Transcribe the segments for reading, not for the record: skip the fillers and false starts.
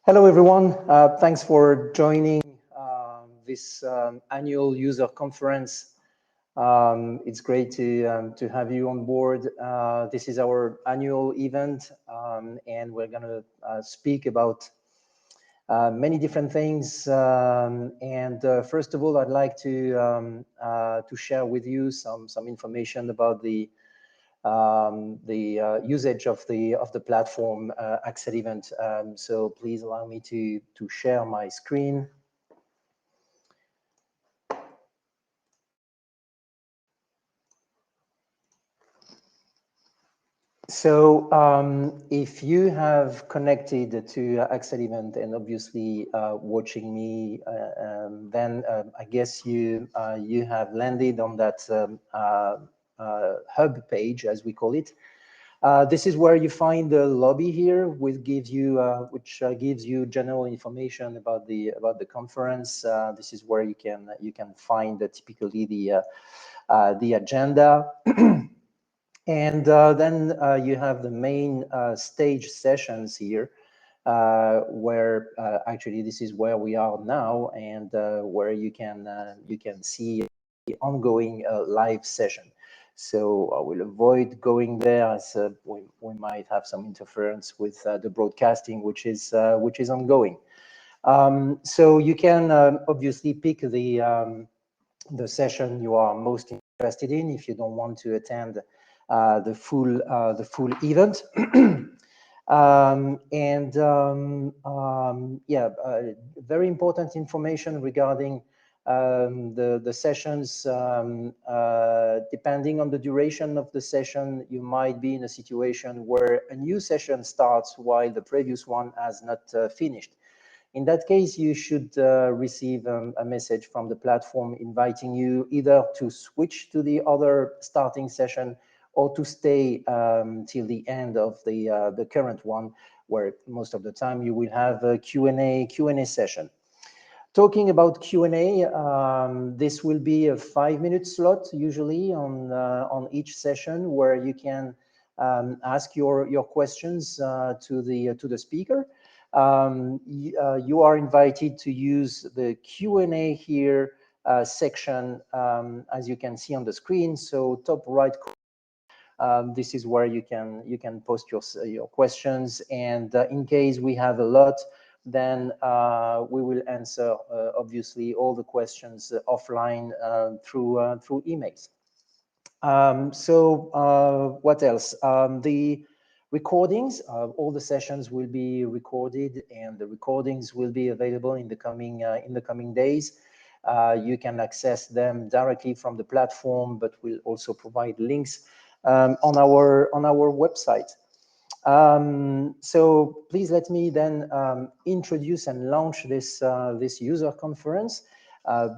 Hello, everyone. Thanks for joining this annual user conference. It's great to have you on board. This is our annual event, and we're going to speak about many different things. First of all, I'd like to share with you some information about the usage of the platform pSeven. So please allow me to share my screen. So if you have connected to pSeven and obviously watching me, then I guess you have landed on that hub page, as we call it. This is where you find the lobby here, which gives you general information about the conference. This is where you can find typically the agenda. And then you have the main stage sessions here, where actually this is where we are now, and where you can see the ongoing live session. So I will avoid going there, as we might have some interference with the broadcasting, which is ongoing. So you can obviously pick the session you are most interested in if you don't want to attend the full event. Very important information regarding the sessions. Depending on the duration of the session, you might be in a situation where a new session starts while the previous one has not finished. In that case, you should receive a message from the platform inviting you either to switch to the other starting session or to stay till the end of the current one, where most of the time you will have a Q&A session. Talking about Q&A, this will be a 5-minute slot usually on each session, where you can ask your questions to the speaker. You are invited to use the Q&A here section, as you can see on the screen. So top right corner, this is where you can post your questions, and in case we have a lot, then we will answer obviously all the questions offline through emails. What else? The recordings of all the sessions will be recorded, and the recordings will be available in the coming days. You can access them directly from the platform, but we'll also provide links on our website. So please let me then introduce and launch this user conference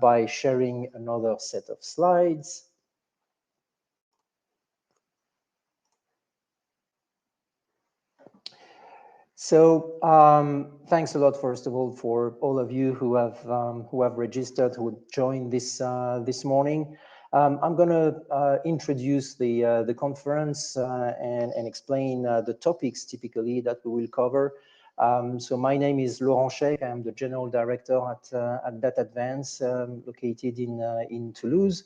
by sharing another set of slides. So thanks a lot, first of all, for all of you who have registered, who joined this morning. I'm going to introduce the conference and explain the topics typically that we will cover. So my name is Laurent Sheikh. I'm the General Director at DataAdvance, located in Toulouse.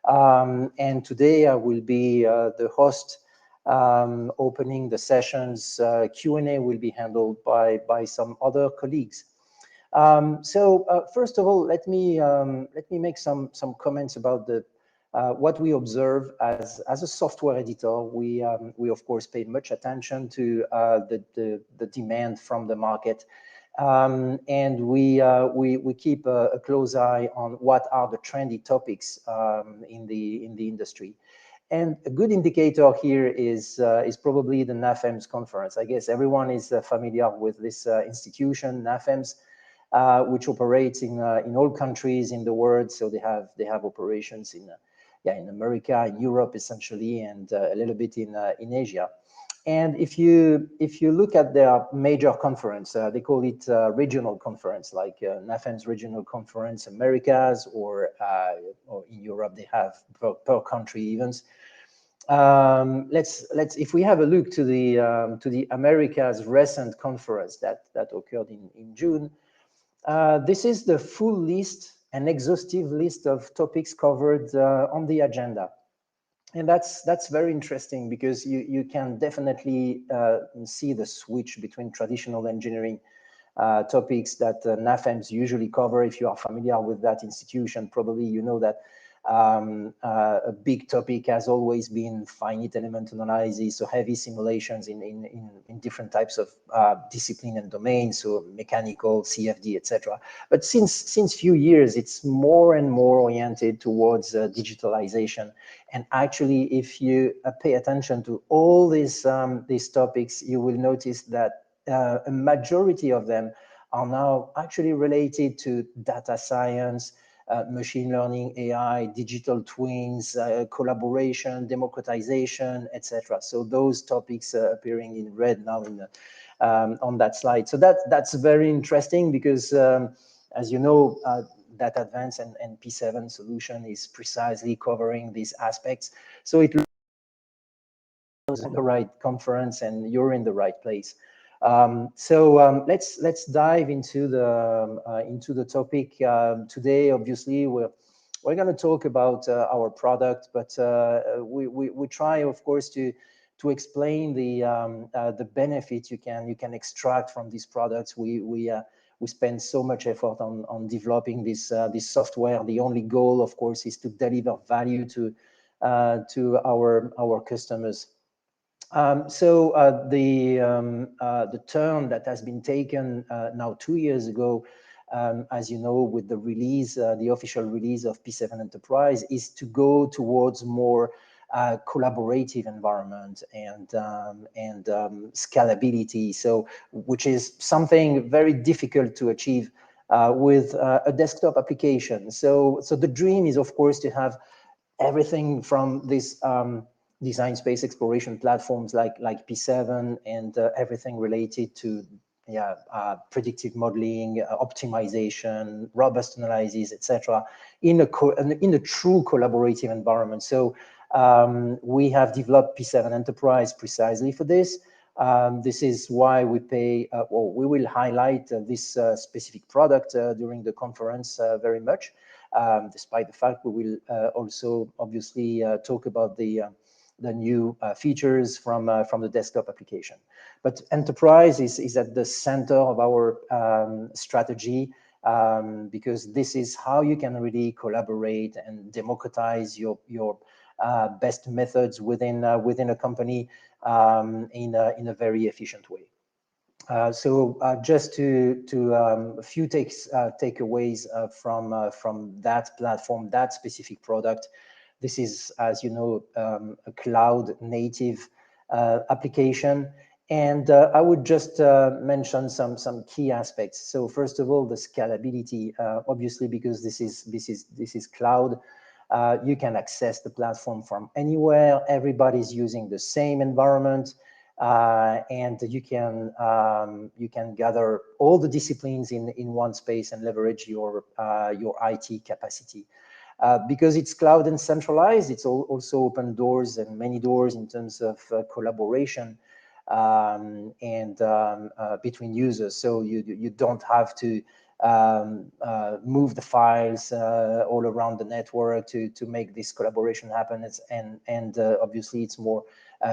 And today I will be the host opening the sessions. Q&A will be handled by some other colleagues. First of all, let me make some comments about what we observe as a software editor. We of course pay much attention to the demand from the market, and we keep a close eye on what are the trendy topics in the industry. And a good indicator here is probably the NAFEMS conference. I guess everyone is familiar with this institution, NAFEMS, which operates in all countries in the world. So they have operations in America, in Europe essentially, and a little bit in Asia. And if you look at their major conference, they call it regional conference, like NAFEMS Regional Conference Americas, or in Europe they have per country events. if we have a look to the Americas recent conference that occurred in June, this is the full list, an exhaustive list of topics covered on the agenda. And that's very interesting because you can definitely see the switch between traditional engineering topics that NAFEMs usually cover. If you are familiar with that institution, probably you know that a big topic has always been finite element analysis, so heavy simulations in different types of discipline and domains, so mechanical, CFD, etc. But since few years, it's more and more oriented towards digitalization. And actually, if you pay attention to all these topics, you will notice that a majority of them are now actually related to data science, machine learning, AI, digital twins, collaboration, democratization, etc. So those topics appearing in red now in the, on that slide. So that's very interesting because, as you know, Data Advance and P7 solution is precisely covering these aspects. So it was the right conference, and you're in the right place. Let's dive into the topic today. Obviously, we're going to talk about our product, but we try, of course, to explain the benefit you can extract from these products. We spend so much effort on developing this software. The only goal, of course, is to deliver value to our customers. The term that has been taken now 2 years ago, as you know, with the release, the official release of pSevenEnterprise, is to go towards more collaborative environment and scalability. So, which is something very difficult to achieve with a desktop application. So the dream is, of course, to have everything from this design space exploration platforms like P7 and everything related to predictive modeling, optimization, robust analysis, etc., in a true collaborative environment. So we have developed pSevenEnterprise precisely for this. This is why we we will highlight this specific product during the conference very much. Despite the fact we will also obviously talk about the new features from the desktop application. But enterprise is at the center of our strategy because this is how you can really collaborate and democratize your best methods within a company in a very efficient way. Just to a few takeaways from that platform, that specific product. This is, as you know, a cloud native application. And I would just mention some key aspects. So first of all, the scalability, obviously, because this is cloud, you can access the platform from anywhere. Everybody's using the same environment. And you can gather all the disciplines in one space and leverage your IT capacity. Because it's cloud and centralized, it's also open doors and many doors in terms of collaboration between users. So you don't have to move the files all around the network to make this collaboration happen. Obviously it's more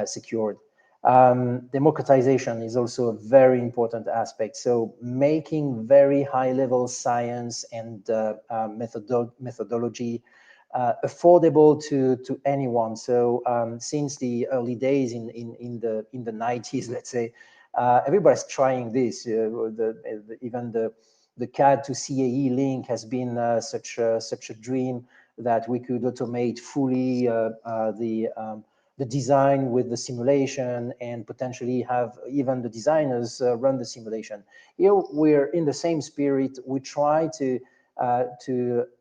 secured. Democratization is also a very important aspect. So making very high-level science and methodology affordable to anyone. So since the early days in the 90s, let's say, everybody's trying this. Even the CAD to CAE link has been such a dream that we could automate fully the design with the simulation and potentially have even the designers run the simulation. Here we're in the same spirit. We try to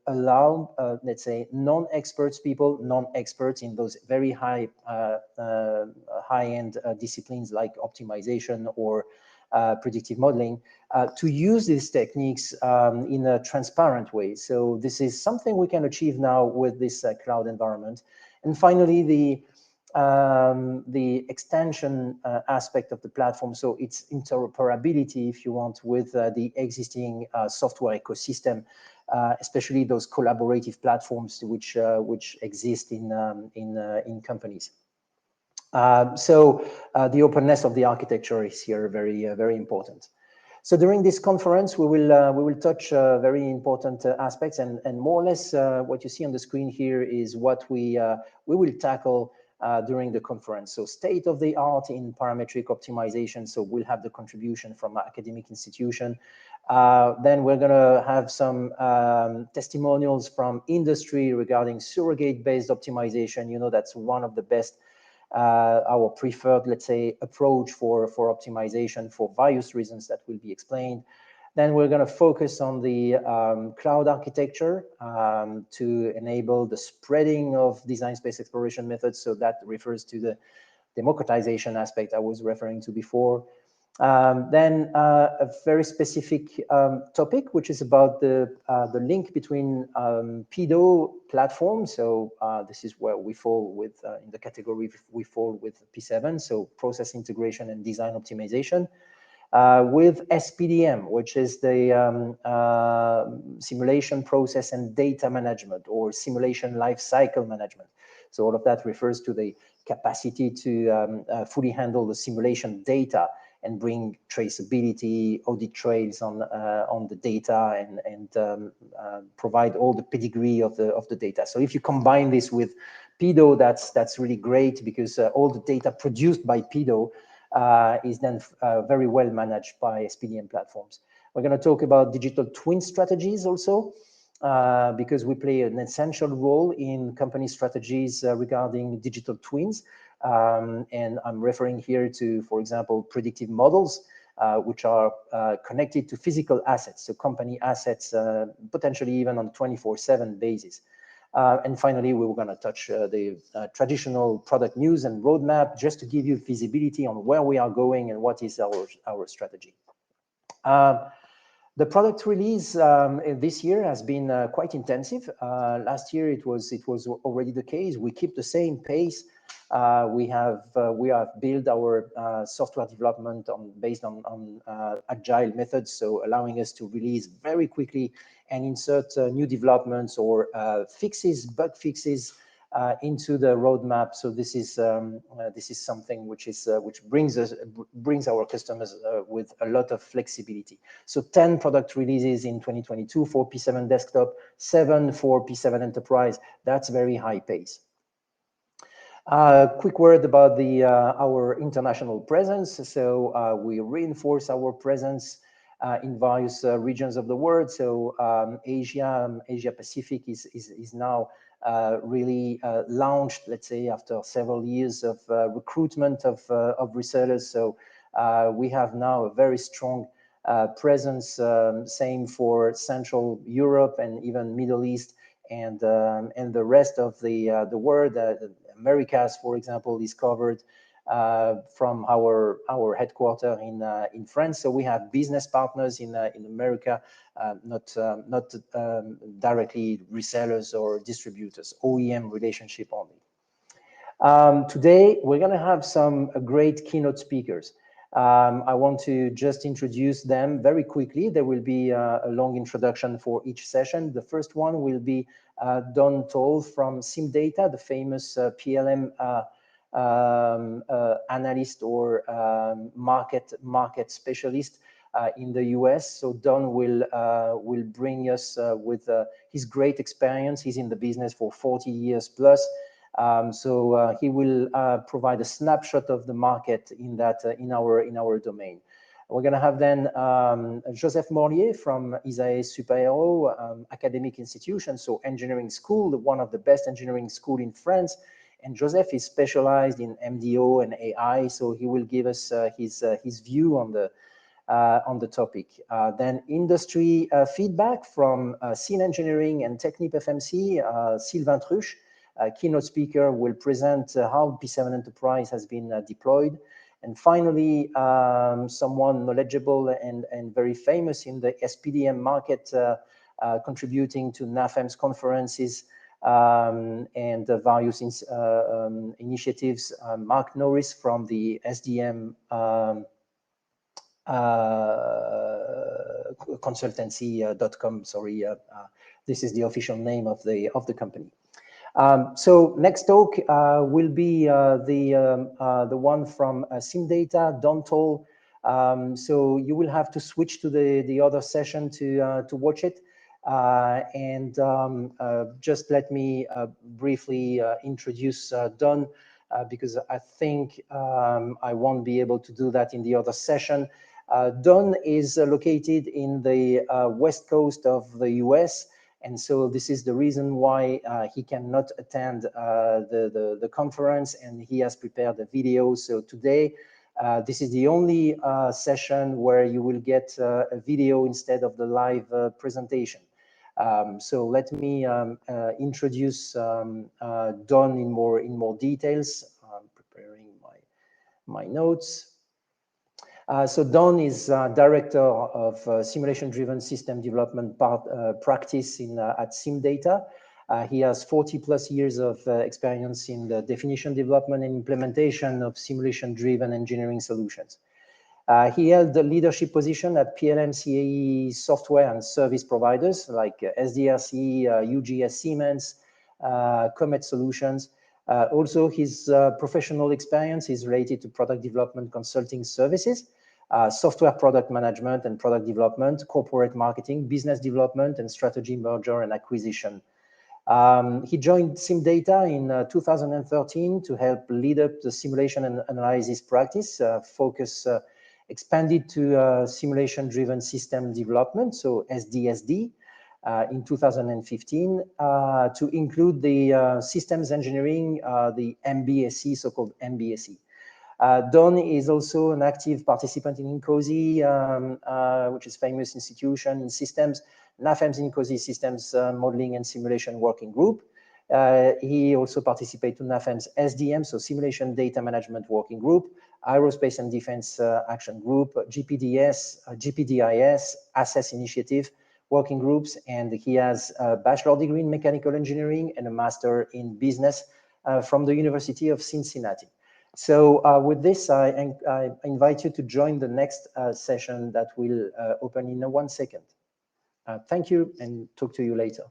allow, let's say, non-experts in those very high-end disciplines like optimization or predictive modeling, to use these techniques in a transparent way. So this is something we can achieve now with this cloud environment. And finally, the extension aspect of the platform, so its interoperability, if you want, with the existing software ecosystem, especially those collaborative platforms which exist in companies. So the openness of the architecture is here very important. So during this conference, we will touch very important aspects, and more or less what you see on the screen here is what we will tackle during the conference. So state of the art in parametric optimization. So we'll have the contribution from academic institution. Then we're gonna have some testimonials from industry regarding surrogate-based optimization. You know, that's one of the best, our preferred, let's say, approach for optimization for various reasons that will be explained. Then we're going to focus on the cloud architecture to enable the spreading of design space exploration methods. So that refers to the democratization aspect I was referring to before. Then a very specific topic, which is about the link between PIDO platform. So this is where we fall with, in the category we fall with P7, so process integration and design optimization. With SPDM, which is the simulation process and data management, or simulation life cycle management. So all of that refers to the capacity to fully handle the simulation data and bring traceability, audit trails on the data, and provide all the pedigree of the data. So if you combine this with PIDO, that's really great, because all the data produced by PIDO is then very well managed by SPDM platforms. We're going to talk about digital twin strategies also, because we play an essential role in company strategies regarding digital twins. And I'm referring here to, for example, predictive models, which are connected to physical assets, so company assets, potentially even on a 24/7 basis. And finally, we were going to touch the traditional product news and roadmap, just to give you visibility on where we are going and what is our strategy. The product release this year has been quite intensive. Last year it was already the case. We keep the same pace. We have built our software development based on agile methods, so allowing us to release very quickly and insert new developments or bug fixes into the roadmap. So this is something which brings our customers with a lot of flexibility. So 10 product releases in 2022 for P7 Desktop, 7 for pSevenEnterprise. That's very high pace. Quick word about our international presence. So we reinforce our presence in various regions of the world. So Asia Pacific is now really launched, let's say, after several years of recruitment of resellers. So we have now a very strong presence, same for Central Europe and even Middle East, and the rest of the world. Americas, for example, is covered from our headquarters in France. So we have business partners in America, not directly resellers or distributors, OEM relationship only. Today we're going to have some great keynote speakers. I want to just introduce them very quickly. There will be a long introduction for each session. The first one will be Don Toll from SimData, the famous PLM analyst or market specialist in the US. So Don will bring us with his great experience. He's in the business for 40 years plus. So he will provide a snapshot of the market in our domain. We're going to have then Joseph Morlier from ISAE Super-Héros academic institution, so engineering school, one of the best engineering school in France. And Joseph is specialized in MDO and AI, so he will give us his view on the topic. Then industry feedback from Scene Engineering and Technip FMC, Sylvain Truche, keynote speaker, will present how pSevenEnterprise has been deployed. And finally, someone knowledgeable and very famous in the SPDM market, contributing to NAFEM's conferences, and various initiatives. Mark Norris from the SDM consultancy.com. Sorry, this is the official name of the company. So next talk will be the one from SimData, Don Toll. So you will have to switch to the other session to watch it. Just let me briefly introduce Don, because I think I won't be able to do that in the other session. Don is located in the west coast of the US, and so this is the reason why he cannot attend the conference, and he has prepared a video. So today, this is the only session where you will get a video instead of the live presentation. So let me introduce Don in more details. I'm preparing my notes. So Don is director of simulation-driven system development practice at SimData. He has 40+ years of experience in the definition, development, and implementation of simulation-driven engineering solutions. He held the leadership position at PLM CAE software and service providers like SDRC, UGS Siemens, Comet Solutions. Also, his professional experience is related to product development consulting services, software product management and product development, corporate marketing, business development, and strategy, merger and acquisition. He joined SimData in 2013 to help lead up the simulation and analysis practice, expanded to simulation-driven system development, so SDSD, in 2015, to include the systems engineering, the MBSE, so-called MBSE. Don is also an active participant in INCOSY, which is famous institution in systems, NAFEM's INCOSY Systems Modeling and Simulation Working Group. He also participates in NAFEM's SDM, so Simulation Data Management Working Group, Aerospace and Defense Action Group, GPDIS, Assess Initiative Working Groups, and he has a bachelor degree in mechanical engineering and a master in business from the University of Cincinnati. So with this, I invite you to join the next session that will open in 1 second. Thank you, and talk to you later.